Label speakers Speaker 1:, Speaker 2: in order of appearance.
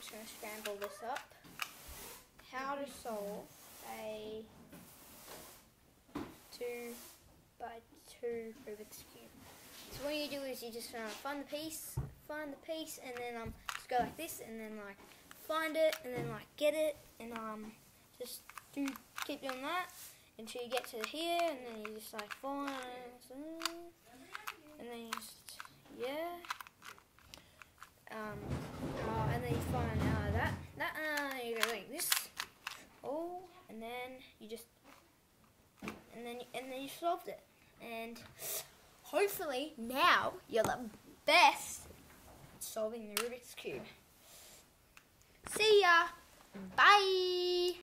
Speaker 1: just going to scramble this up. How to solve a 2x2 Rubik's Cube. So what you do is you just find the piece, and then just go like this, and then like find it, and then like get it, and just keep doing that until you get to here, and then you just like find, and then you just and then you find you go like this, and then you just and then you solved it, and hopefully now you're the best at solving the Rubik's Cube. See ya! Bye!